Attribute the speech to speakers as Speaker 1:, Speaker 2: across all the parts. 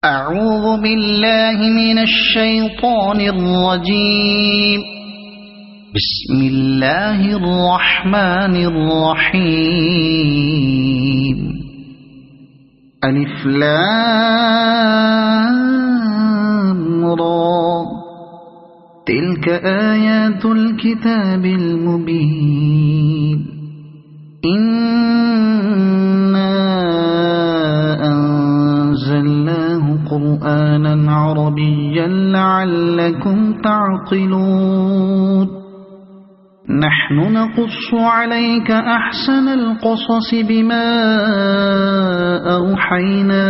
Speaker 1: أعوذ بالله من الشيطان الرجيم. بسم الله الرحمن الرحيم. ألف لام را. تلك آيات الكتاب المبين. إنا أنزلناه قرآنا عربيا لعلكم تعقلون. نحن نقص عليك أحسن القصص بما أوحينا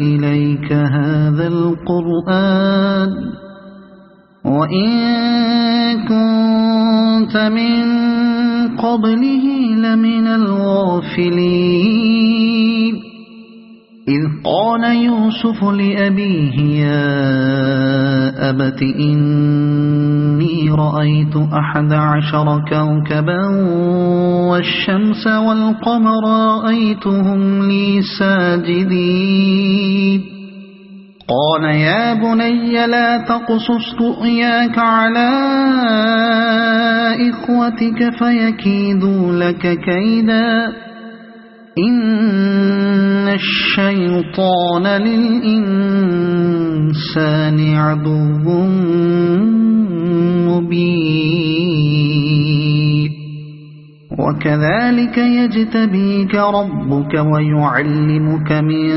Speaker 1: إليك هذا القرآن وإن كنت من قبله لمن الغافلين. إذ قال يوسف لأبيه يا أبت إني رأيت 11 كوكبا والشمس والقمر رأيتهم لي ساجدين. قال يا بني لا تقصص رؤياك على إخوتك فيكيدوا لك كيدا إن الشيطان للإنسان عدو مبين. وكذلك يجتبيك ربك ويعلمك من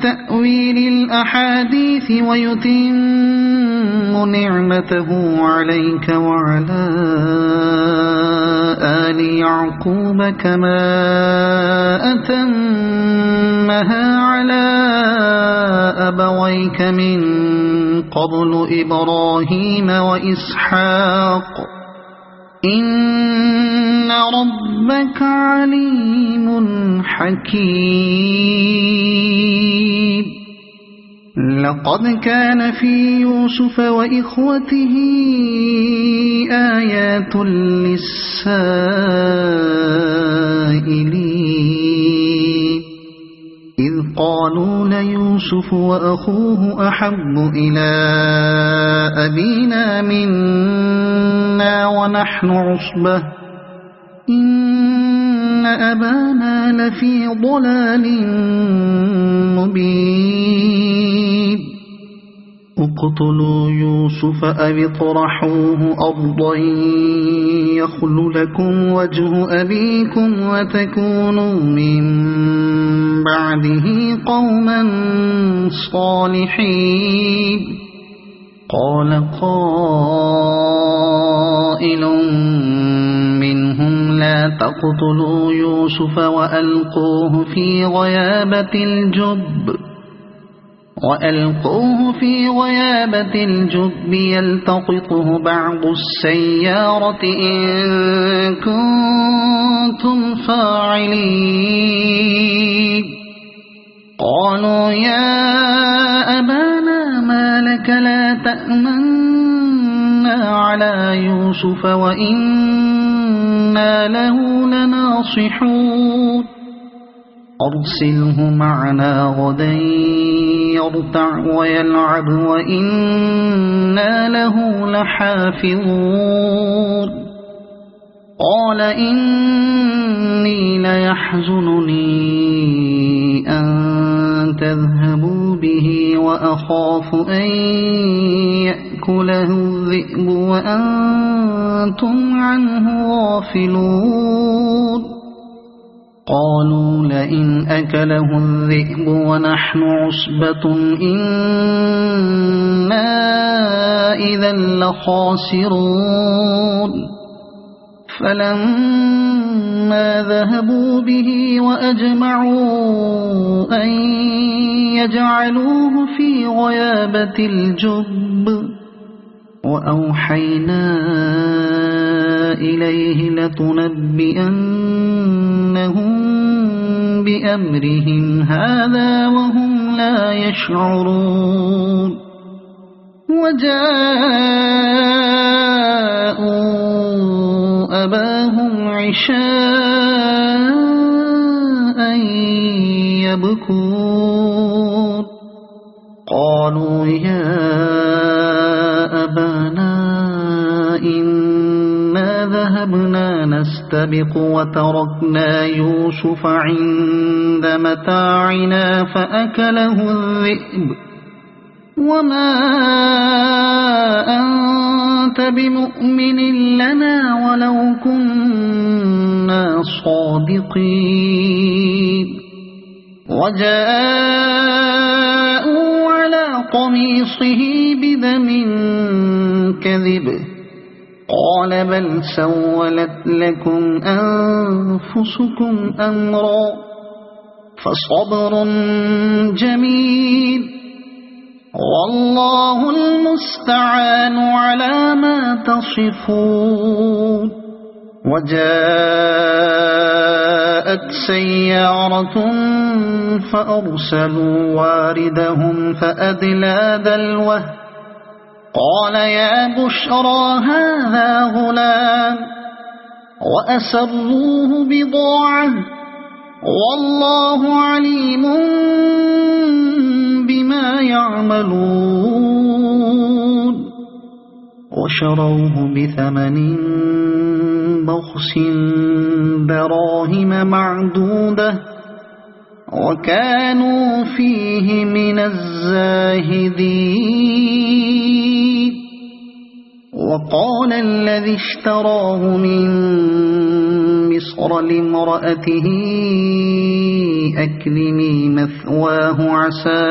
Speaker 1: تأويل الأحاديث ويتم نعمته عليك وعلى آل يعقوب كما أتمها على أبويك من قبل إبراهيم وإسحاق إن ربك عليم حكيم. لقد كان في يوسف وإخوته آيات للسائلين. إذ قالوا ليوسف وأخوه أحب إلى أبينا منا ونحن عصبة إن أبانا لفي ضلال مبين. اقتلوا يوسف أو اطرحوه أرضا يخل لكم وجه أبيكم وتكونوا من بعده قوما صالحين. قال قائل منهم لا تقتلوا يوسف وألقوه في غيابة الجب يلتقطه بعض السيارة إن كنتم فاعلين. قالوا يا أبانا ما لك لا تأمنا على يوسف وإنا له لناصحون. أرسله معنا غدا يرتع ويلعب وإنا له لحافظون. قال إني ليحزنني أن تذهبوا به وأخاف أن يأكله الذئب وأنتم عنه غافلون. قالوا لئن أكله الذئب ونحن عصبة إنا إذا لخاسرون. فلما ذهبوا به وأجمعوا أن يجعلوه في غيابة الجب وأوحينا إليه لتنبئنهم بأمرهم هذا وهم لا يشعرون. وجاءوا أباهم عشاء ذهبنا نستبق وتركنا يوسف عند متاعنا فأكله الذئب وما أنت بمؤمن لنا ولو كنا صادقين وجاءوا على قميصه بدم كذب قال بل سولت لكم أنفسكم أمرا فصبر جميل والله المستعان على ما تصفون وجاءت سيارة فأرسلوا واردهم فأدلى دلوه قال يا بشرى هذا غلام وأسروه بضاعة والله عليم بما يعملون وشروه بثمن بخس دراهم معدودة وكانوا فيه من الزاهدين وقال الذي اشتراه من مصر لامرأته أكرمي مثواه عسى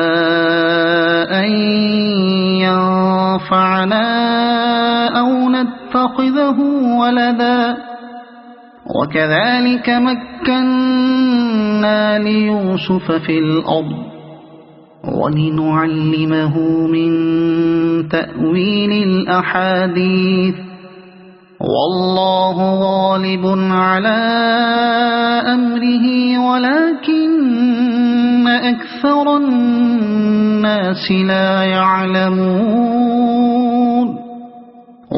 Speaker 1: أن ينفعنا أو نتخذه ولدا وكذلك مكنا ليوسف في الأرض ولنعلمه من تأويل الأحاديث والله غالب على أمره ولكن أكثر الناس لا يعلمون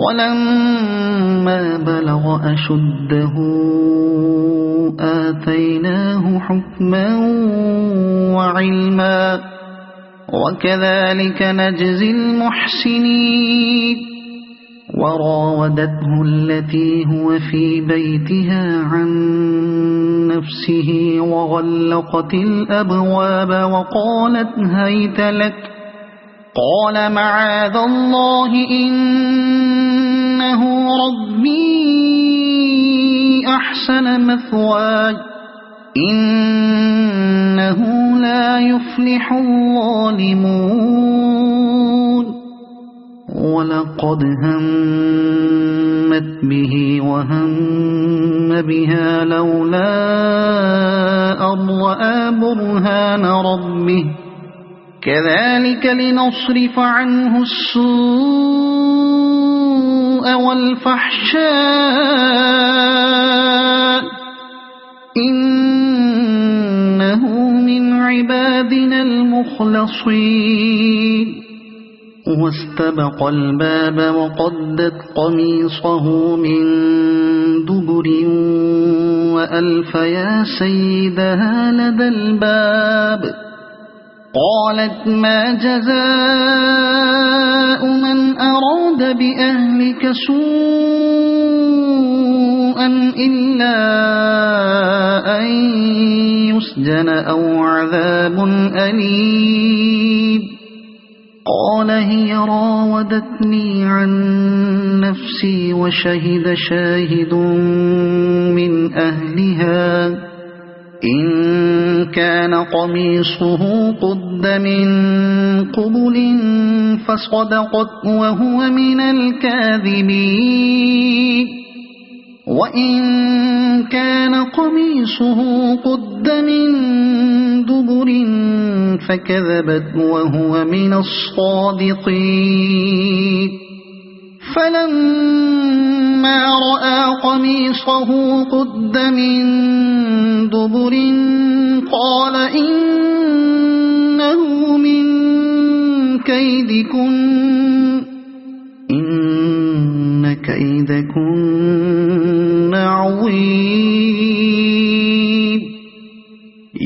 Speaker 1: ولما بلغ أشده آتيناه حكما وعلما وكذلك نجزي المحسنين وراودته التي هو في بيتها عن نفسه وغلقت الأبواب وقالت هيت لك قال معاذ الله إنه ربي أحسن مثواي إنه لا يفلح الظالمون ولقد همت به وهم بها لولا أن رأى برهان ربه كذلك لنصرف عنه السوء والفحشاء إنه من عبادنا المخلصين واستبق الباب وقدت قميصه من دبر وألف يا سيدها لدى الباب قالت ما جزاء من أراد بأهلك سوءا إلا أن يسجن أو عذاب أليم قال هي راودتني عن نفسي وشهد شاهد من أهلها إن كان قميصه قد من قبل فصدقت وهو من الكاذبين وإن كان قميصه قد من دبر فكذبت وهو من الصادقين فلما رأى قميصه قد من دبر قال إنه من كيدكن إن كيدكن عظيم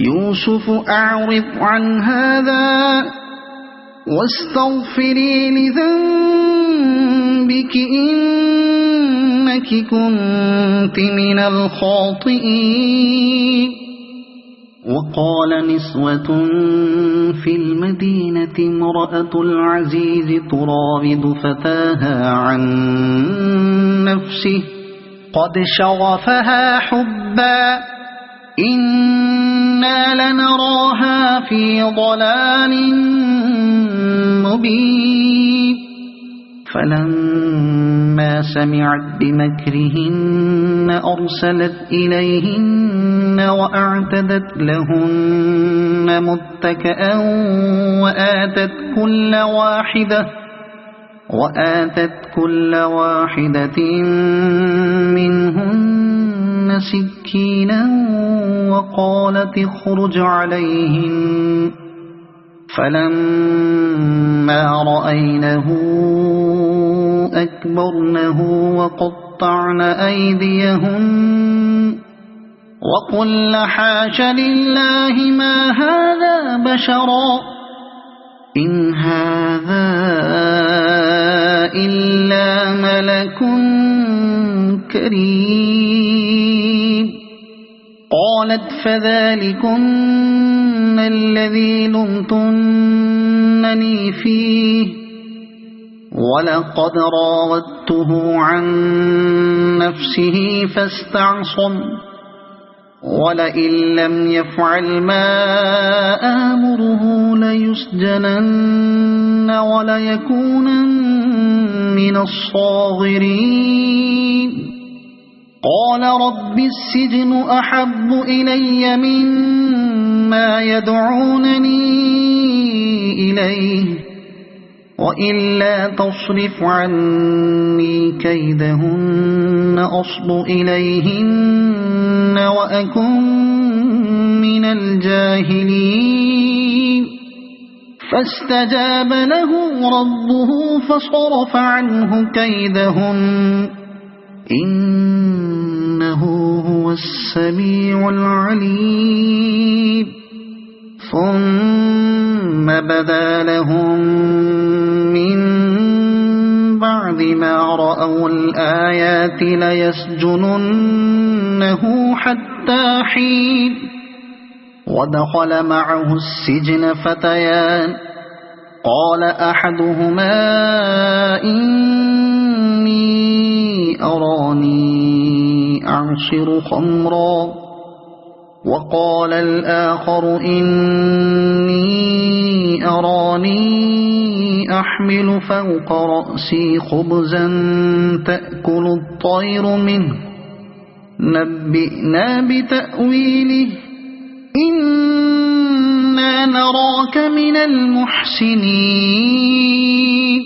Speaker 1: يوسف أعرض عن هذا واستغفري لذنبك إنك إنك كنت من الخاطئين وقال نسوة في المدينة امرأة العزيز تراود فتاها عن نفسه قد شغفها حبا إنا لنراها في ضلال مبين فلما سمعت بمكرهن أرسلت إليهن وأعتدت لهن متكئا وآتت كل واحدة منهن سكينا وقالت اخرج عليهن فلما رأينه أكبرنه وقطعن أيديهن وقلن حاش لله ما هذا بشرا إن هذا إلا ملك كريم قالت فذلكن الذي لمتنني فيه ولقد راودته عن نفسه فاستعصم ولئن لم يفعل ما آمره ليسجنن وليكونن من الصاغرين قال رب السجن أحب إلي مما يدعونني إليه وإلا تصرف عني كيدهن أصب إليهن وأكن من الجاهلين فاستجاب له ربه فصرف عنه كيدهن إنه هو السميع العليم ثم بدا لهم من بعد ما رأوا الآيات ليسجننه حتى حين ودخل معه السجن فتيان قال أحدهما إني أراني أعصر خمرا وقال الآخر إني أراني أحمل فوق رأسي خبزا تأكل الطير منه نبئنا بتأويله إنا نراك من المحسنين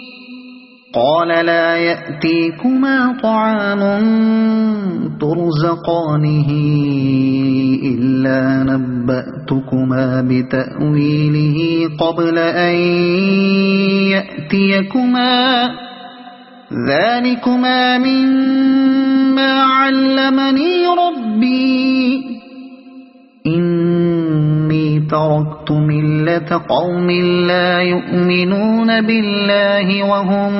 Speaker 1: قال لا يأتيكما طعام ترزقانه إلا نبأتكما بتأويله قبل أن يأتيكما ذلكما مما علمني ربي إني تركت ملة قوم لا يؤمنون بالله وهم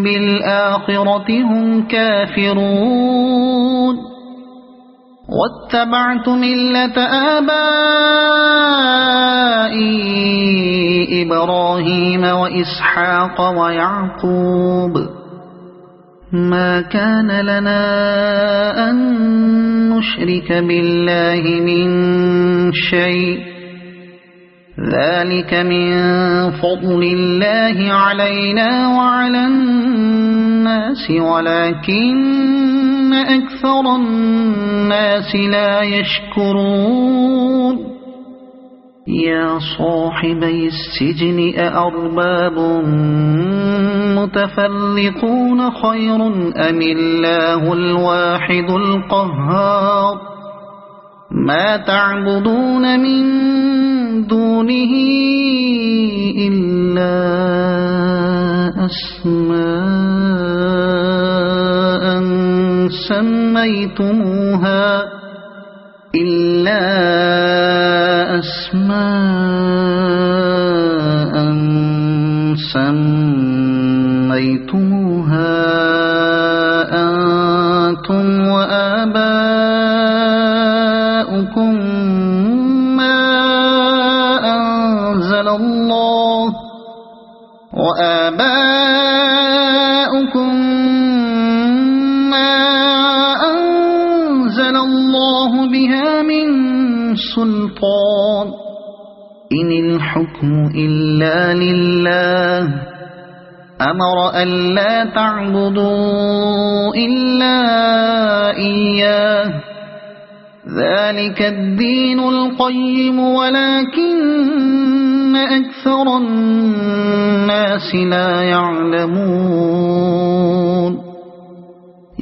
Speaker 1: بالآخرة هم كافرون واتبعت ملة آبائي إبراهيم وإسحاق ويعقوب ما كان لنا أن نشرك بالله من شيء ذلك من فضل الله علينا وعلى الناس ولكن أكثر الناس لا يشكرون يا صاحبي السجن أأرباب متفرقون خير أم الله الواحد القهار ما تعبدون من دونه إلا أسماء سميتموها أنتم وآباؤكم ما أنزل الله بها من سلطان إن الحكم إلا لله أمر ألا تعبدوا إلا إياه ذلك الدين القيم ولكن أكثر الناس لا يعلمون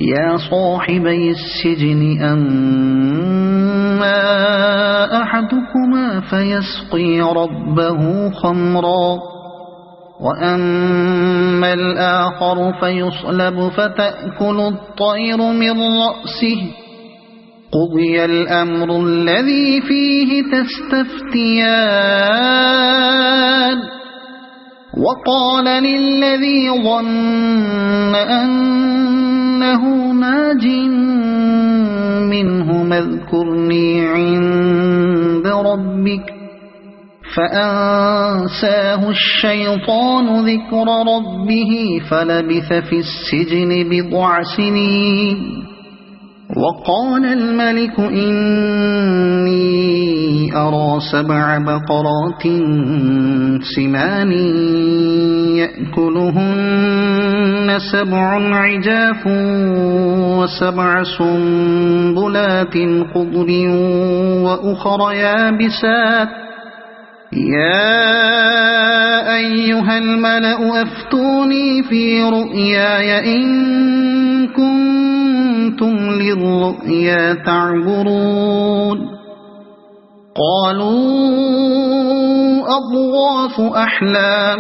Speaker 1: يا صاحبي السجن أما أحدكما فيسقي ربه خمرا وأما الآخر فيصلب فتأكل الطير من رأسه قضي الأمر الذي فيه تستفتيان وقال للذي ظن أنه ناج منه اذكرني عند ربك فأنساه الشيطان ذكر ربه فلبث في السجن بضع سنين وقال الملك إني أرى 7 بقرات سمان يأكلهن 7 عجاف و7 سنبلات خضر وأخر يابسات يا أيها الملأ أفتوني في رؤياي إن كنتم للرؤيا تعبرون قالوا أضغاث أحلام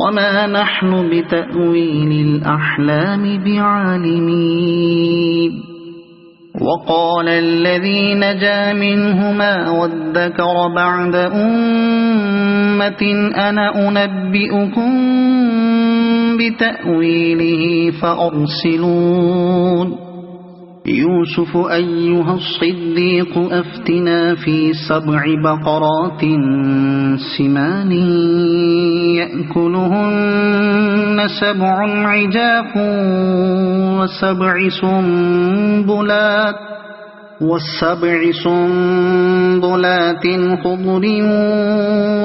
Speaker 1: وما نحن بتأويل الأحلام بعالمين وقال الذي نجا منهما وادكر بعد أمة أنا أنبئكم بتأويله فأرسلون يوسف أيها الصديق أفتنا في 7 بقرات سمان يأكلهن 7 عجاف و7 سنبلات خضر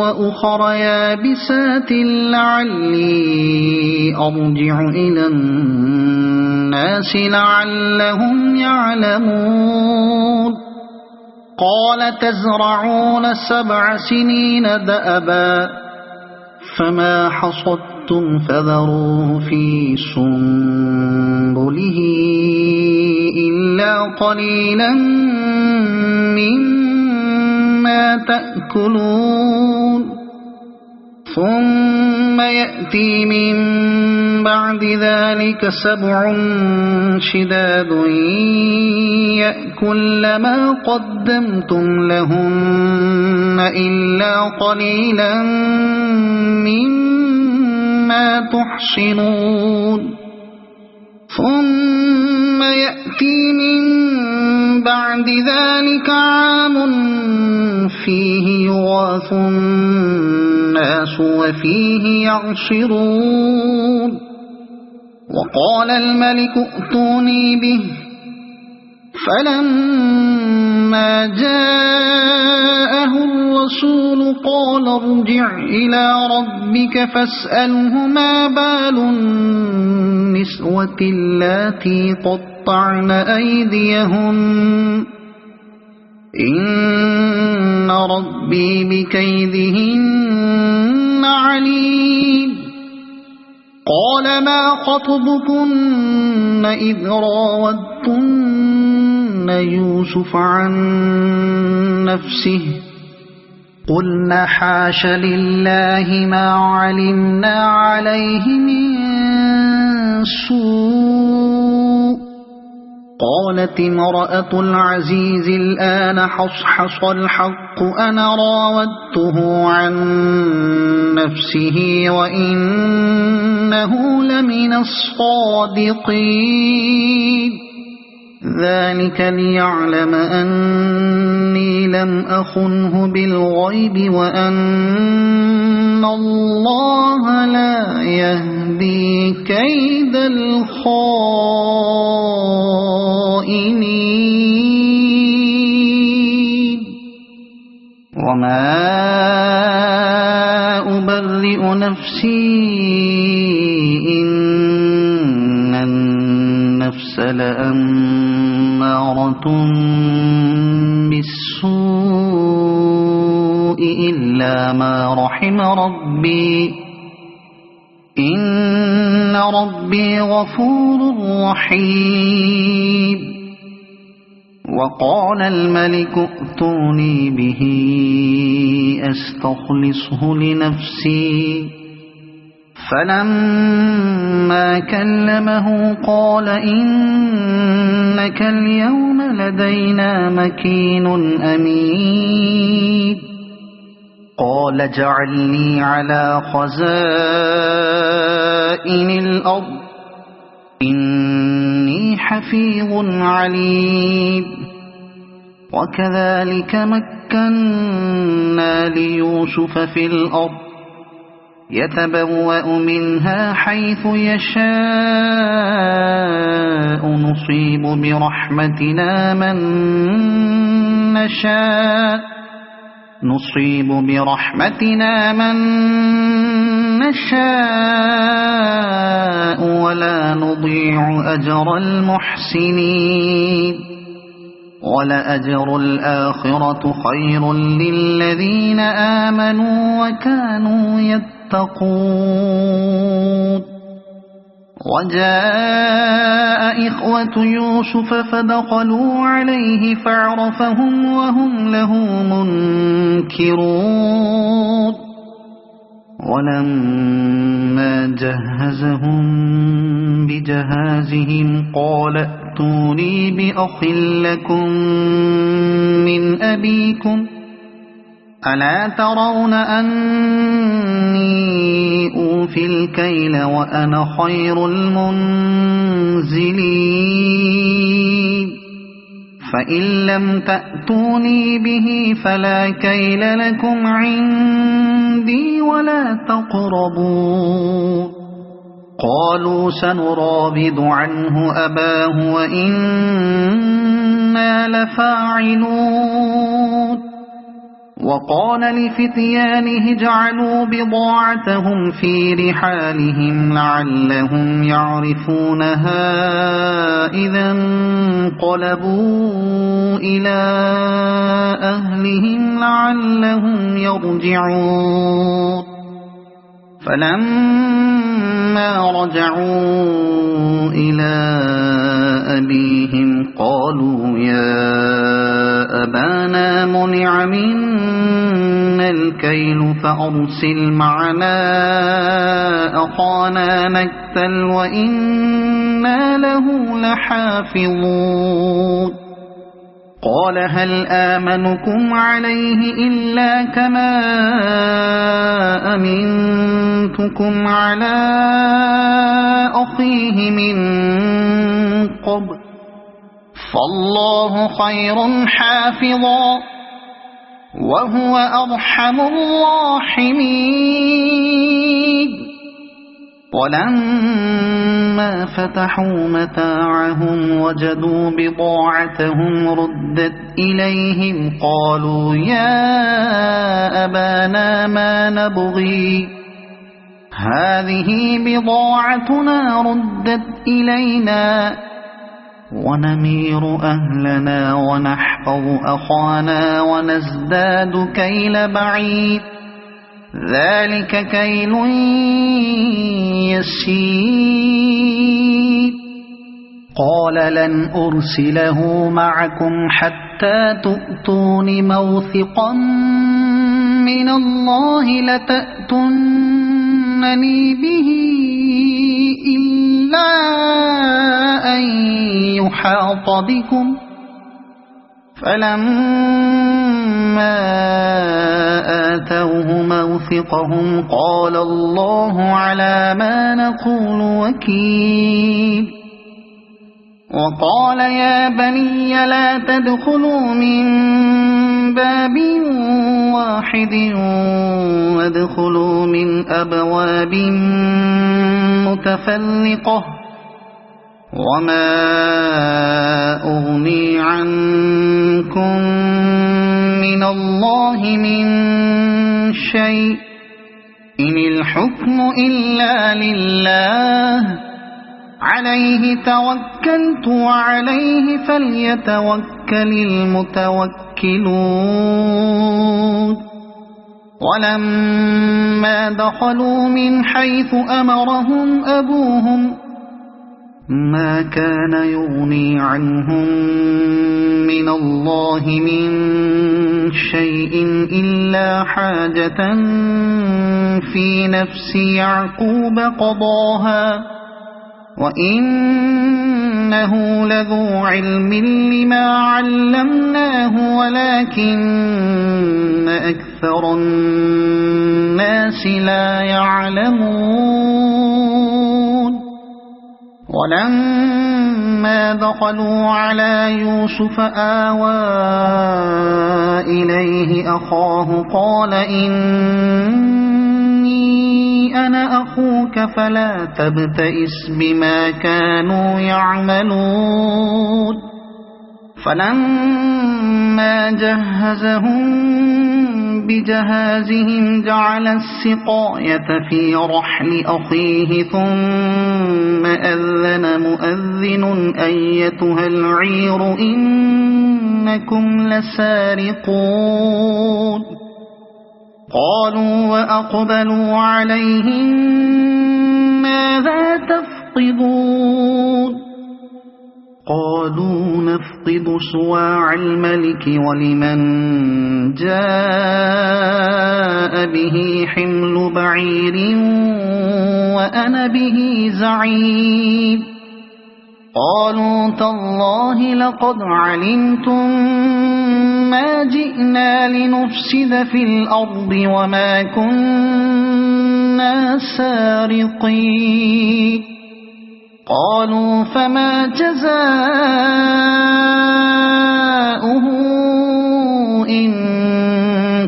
Speaker 1: وأخر يابسات لعلي أرجع إلى الناس لعلهم يعلمون قال تزرعون 7 سنين دأبا فما حصدتم فذروه في سنبله إلا قليلا مما تأكلون ثم يأتي من بعد ذلك 7 شداد يأكل ما قدمتم لهن إلا قليلا مما تحصنون ثم يأتي من بعد ذلك عام فيه يغاث الناس وفيه يعصرون وقال الملك ائتوني به فلما جاءه الرسول قال ارجع إلى ربك فاسأله ما بال النسوة اللاتي قطعن أيديهن إن ربي بكيدهن عليم قال ما خطبكن إذ راودتن يوسف عن نفسه قلنا حاش لله ما علمنا عليه من سوء قالت امرأة العزيز الآن حصحص الحق أنا راودته عن نفسه وإنه إنه لمن الصادقين ذلك ليعلم أني لم أخنه بالغيب وأن الله لا يهدي كيد الخائنين وما أبرئ نفسي إن النفس لأمارة بالسوء إلا ما رحم ربي إن ربي غفور رحيم وقال الملك ائتوني به أستخلصه لنفسي فلما كلمه قال إنك اليوم لدينا مكين أمين قال اجعلني على خزائن الأرض إني حفيظ عليم وكذلك مكنا ليوسف في الأرض يتبوأ منها حيث يشاء نصيب برحمتنا من نشاء ولا نضيع أجر المحسنين ولأجر الآخرة خير للذين آمنوا وكانوا يتقون وجاء إخوة يوسف فدخلوا عليه فعرفهم وهم له منكرون ولما جهزهم بجهازهم قال ائتوني بأخ لكم من أبيكم ألا ترون أني أوفي الكيل وأنا خير المنزلين فإن لم تأتوني به فلا كيل لكم عندي ولا تقربون قالوا سنراود عنه أباه وإنا لفاعلون وقال لفتيانه اجعلوا بضاعتهم في رحالهم لعلهم يعرفونها إذا انقلبوا إلى أهلهم لعلهم يرجعون فلما رجعوا إلى أبيهم قالوا يا أبانا منع منا الكيل فأرسل معنا أخانا نكتل وإنا له لحافظون قال هل آمنكم عليه إلا كما أمنتكم على أخيه من قبل فالله خير حافظا وهو أرحم الراحمين ولما فتحوا متاعهم وجدوا بضاعتهم ردت إليهم قالوا يا أبانا ما نبغي هذه بضاعتنا ردت إلينا ونمير أهلنا ونحفظ أخانا ونزداد كيل بعيد ذلك كيل يسير قال لن أرسله معكم حتى تؤتون موثقا من الله لتأتونني به إلا أن يحاط بكم فلما آتوه موثقا يوثقهم قال الله على ما نقول وكيل وقال يا بني لا تدخلوا من باب واحد وادخلوا من أبواب متفرقة وما أغني عنكم من الله من شيء إن الحكم إلا لله عليه توكلت وعليه فليتوكل المتوكلون ولما دخلوا من حيث أمرهم أبوهم ما كان يغني عنهم من الله من شيء إلا حاجة في نفس يعقوب قضاها وإنه لذو علم لما علمناه ولكن أكثر الناس لا يعلمون ولما دخلوا على يوسف آوى إليه أخاه قال إني أنا أخوك فلا تبتئس بما كانوا يعملون فلما جهزهم بجهازهم جعل السقاية في رحل أخيه ثم أذن مؤذن أيتها العير إنكم لسارقون قالوا وأقبلوا عليهم ماذا تفقدون قالوا نفقد صواع الملك ولمن جاء به حمل بعير وأنا به زعيم قالوا تالله لقد علمتم ما جئنا لنفسد في الأرض وما كنا سارقين قالوا فما جزاؤه إن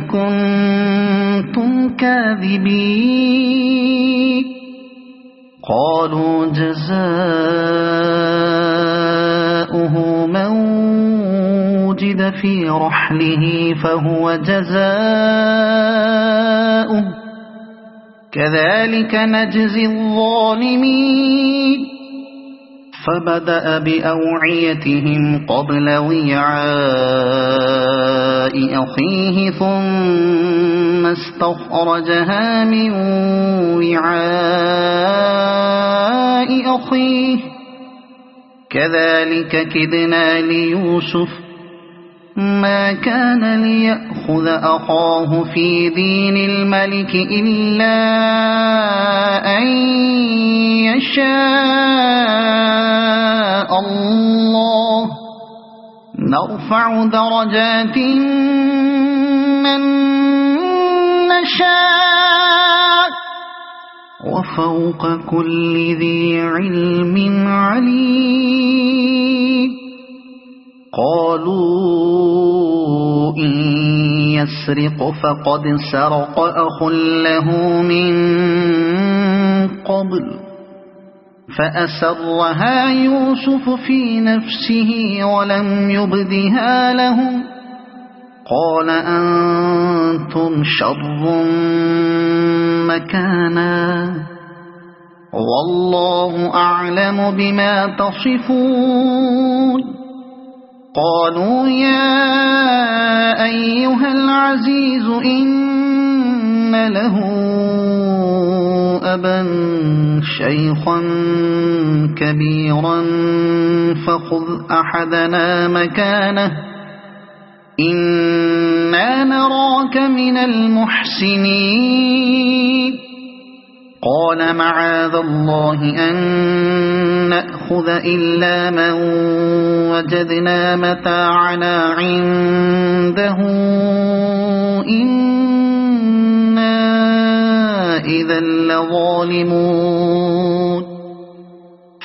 Speaker 1: كنتم كاذبين قالوا جزاؤه من وجد في رحله فهو جزاؤه كذلك نجزي الظالمين فبدأ بأوعيتهم قبل وعاء أخيه ثم استخرجها من وعاء أخيه كذلك كدنا ليوسف ما كان ليأخذ أخاه في دين الملك إلا أن يشاء الله نرفع درجات من نشاء وفوق كل ذي علم عليم قالوا إن يسرق فقد سرق أخ له من قبل فأسرها يوسف في نفسه ولم يبدها لهم قال أنتم شر مكانا والله أعلم بما تصفون قالوا يا أيها العزيز إن له أبا شيخا كبيرا فخذ أحدنا مكانه إنا نراك من المحسنين قال معاذ الله أن نأخذ إلا من وجدنا متاعنا عنده إنا إذا لظالمون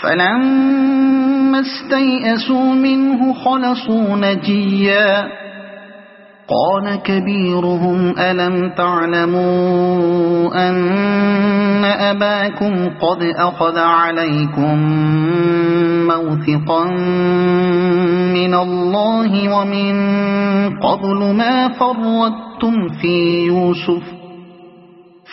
Speaker 1: فلما استيئسوا منه خلصوا نجيا قال كبيرهم ألم تعلموا أن أباكم قد أخذ عليكم موثقا من الله ومن قبل ما فرطتم في يوسف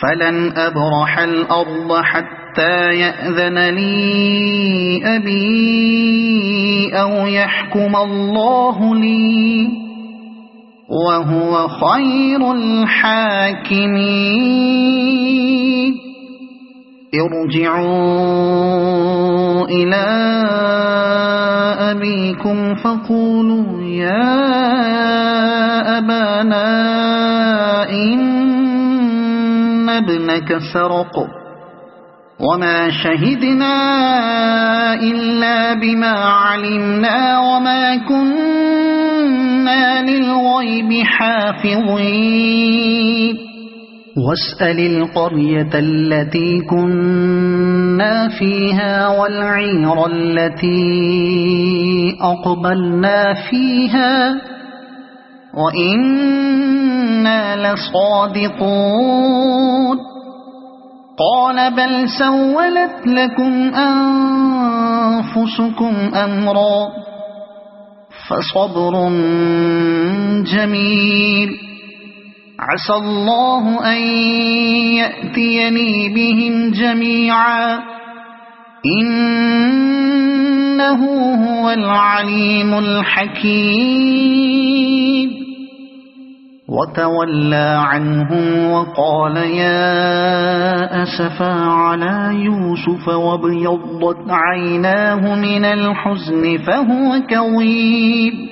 Speaker 1: فلن أبرح الأرض حتى يأذن لي أبي أو يحكم الله لي وهو خير الحاكمين ارجعوا إلى أبيكم فقولوا يا أبانا إن ابنك سرق وما شهدنا إلا بما علمنا وما كنا للغيب حافظين واسأل القرية التي كنا فيها والعير التي أقبلنا فيها وإنا لصادقون قال بل سولت لكم أنفسكم أمرا فصبر جميل عسى الله أن يأتيني بهم جميعا إنه هو العليم الحكيم وتولى عنهم وقال يا أسفا على يوسف وابيضت عيناه من الحزن فهو كظيم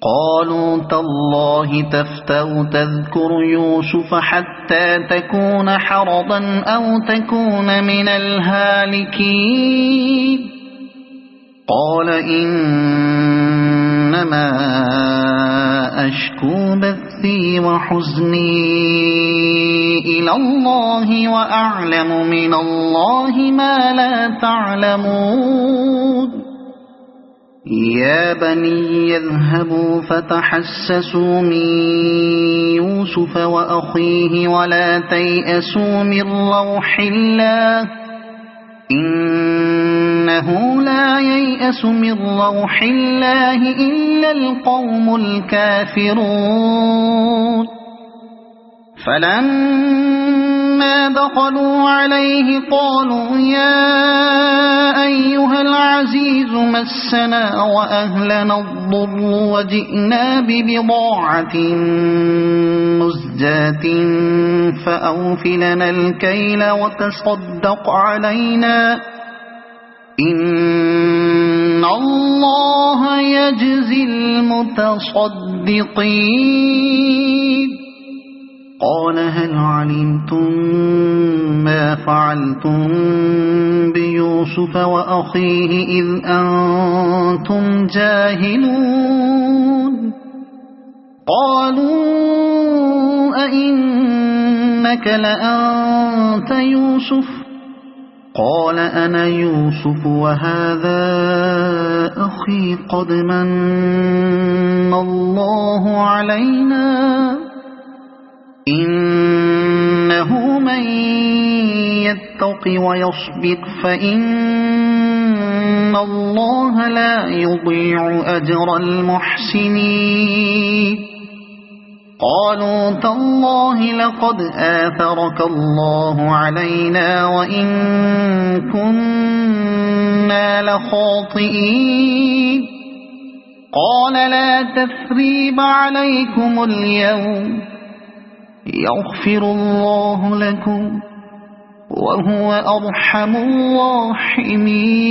Speaker 1: قالوا تالله تفتأ تذكر يوسف حتى تكون حرضا أو تكون من الهالكين قال إنما أشكو بثي وحزني إلى الله وأعلم من الله ما لا تعلمون يا بني يذهبوا فتحسسوا من يوسف وأخيه ولا تيأسوا من روح الله إنه لا ييأس من روح الله إلا القوم الكافرون فلما دخلوا عليه قالوا يا أيها العزيز مسنا وأهلنا الضر وجئنا ببضاعة مزجاة فأوفلنا الكيل وتصدق علينا إن الله يجزي المتصدقين قال هل علمتم ما فعلتم بيوسف وأخيه إذ أنتم جاهلون قالوا أئنك لأنت يوسف قال أنا يوسف وهذا أخي قد من الله علينا إنه من يتق ويصبر فإن الله لا يضيع أجر المحسنين قالوا تالله لقد آثرك الله علينا وإن كنا لخاطئين قال لا تثريب عليكم اليوم يغفر الله لكم وهو أرحم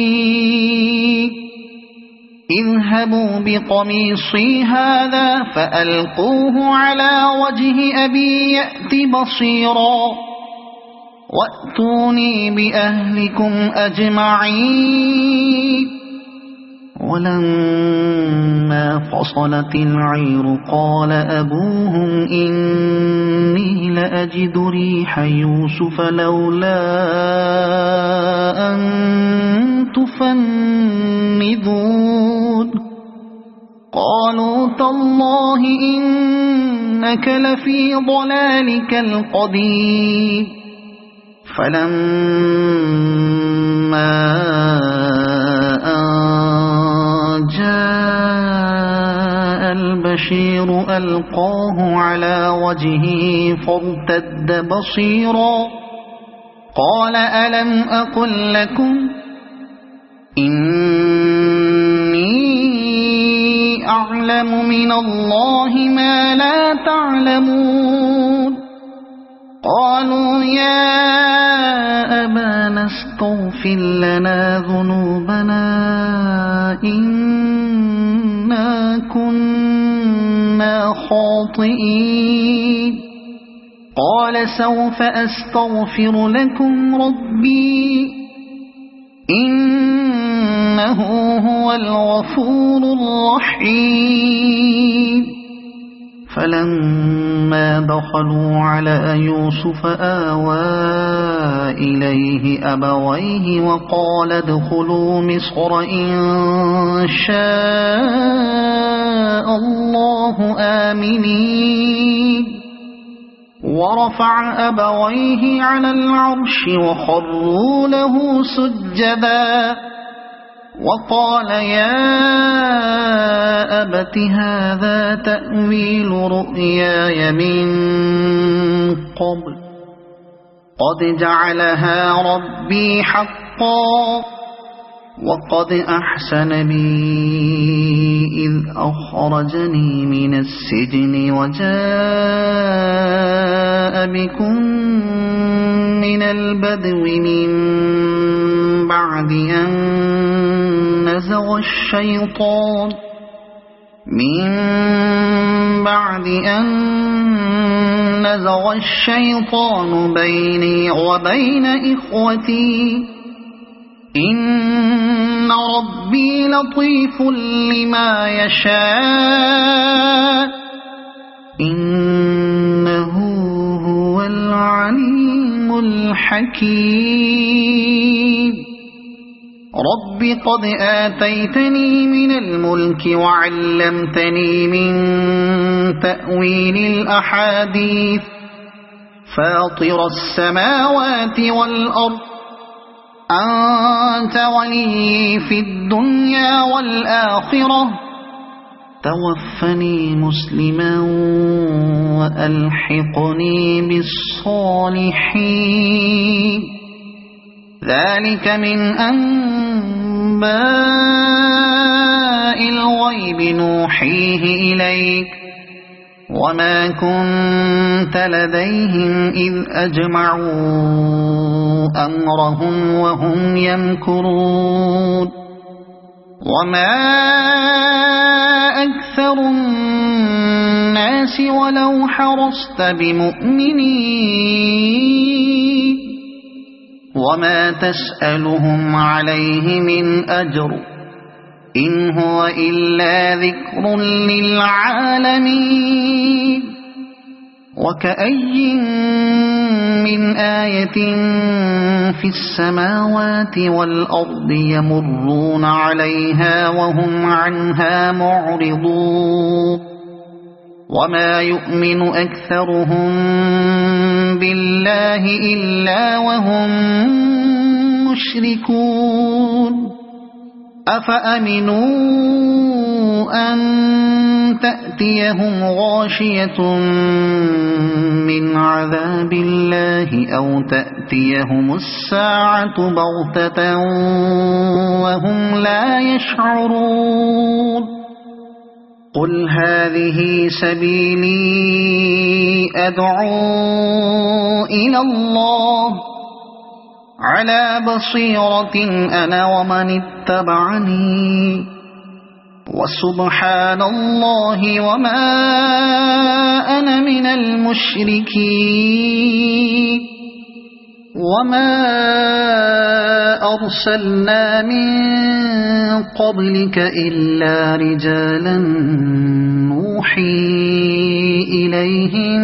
Speaker 1: الراحمين اذهبوا بقميصي هذا فألقوه على وجه أبي يأت بصيرا وأتوني بأهلكم أجمعين ولما إذا فصلت العير قال أبوهم إني لأجد ريح يوسف لولا أن تفندون قالوا تالله إنك لفي ضلالك القديم فلما أن جاء البشير ألقاه على وجهه فارتد بصيرا قال ألم أقل لكم إني أعلم من الله ما لا تعلمون قالوا يا أبانا استغفر لنا ذنوبنا إنا كنا خاطئين قال سوف أستغفر لكم ربي إنه هو الغفور الرحيم فلما دخلوا على يوسف آوى إليه أبويه وقال ادخلوا مصر إن شاء الله آمنين ورفع أبويه على العرش وخروا له سجدا وقال يا أبت هذا تأويل رؤياي من قبل قد جعلها ربي حقا وقد أحسن بي إذ أخرجني من السجن وجاء بكم من البدو من بعد أن نزغ الشيطان بيني وبين إخوتي إن ربي لطيف لما يشاء إنه هو العليم الحكيم رب قد آتيتني من الملك وعلمتني من تأويل الأحاديث فاطر السماوات والأرض أنت ولي في الدنيا والآخرة توفني مسلما وألحقني بالصالحين ذلك من أنباء الغيب نوحيه إليك وما كنت لديهم إذ أجمعوا أمرهم وهم يمكرون وما أكثر الناس ولو حرصت بمؤمنين وما تسألهم عليه من أجر إن هو إلا ذكر للعالمين وكأي من آية في السماوات والأرض يمرون عليها وهم عنها معرضون وما يؤمن أكثرهم بالله إلا وهم مشركون أفأمنوا أن تأتيهم غاشية من عذاب الله أو تأتيهم الساعة بغتة وهم لا يشعرون قل هذه سبيلي أدعو إلى الله على بصيرة أنا ومن اتبعني وسبحان الله وما أنا من المشركين وما أرسلنا من قبلك إلا رجالا نوحي إليهم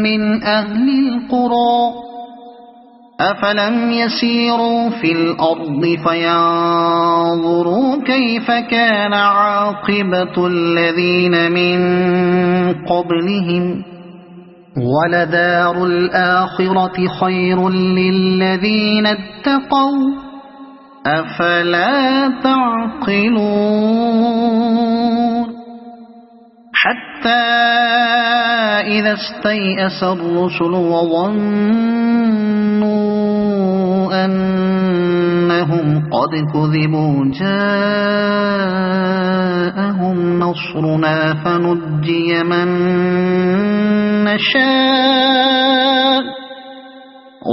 Speaker 1: من أهل القرى أفلم يسيروا في الأرض فينظروا كيف كان عاقبة الذين من قبلهم ولدار الآخرة خير للذين اتقوا أفلا تعقلون حتى إذا استيأس الرسل وظنوا أنهم قد كذبوا جاءهم نصرنا فنجي من نشاء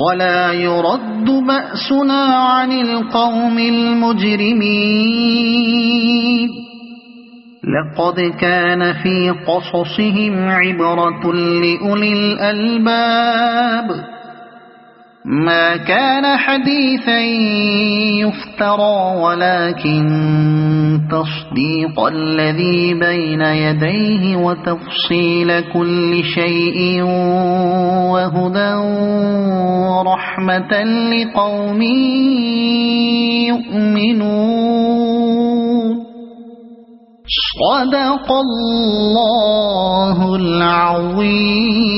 Speaker 1: ولا يرد بأسنا عن القوم المجرمين لقد كان في قصصهم عبرة لأولي الألباب ما كان حديثا يفترى ولكن تصديق الذي بين يديه وتفصيل كل شيء وهدى ورحمة لقوم يؤمنون صدق الله العظيم.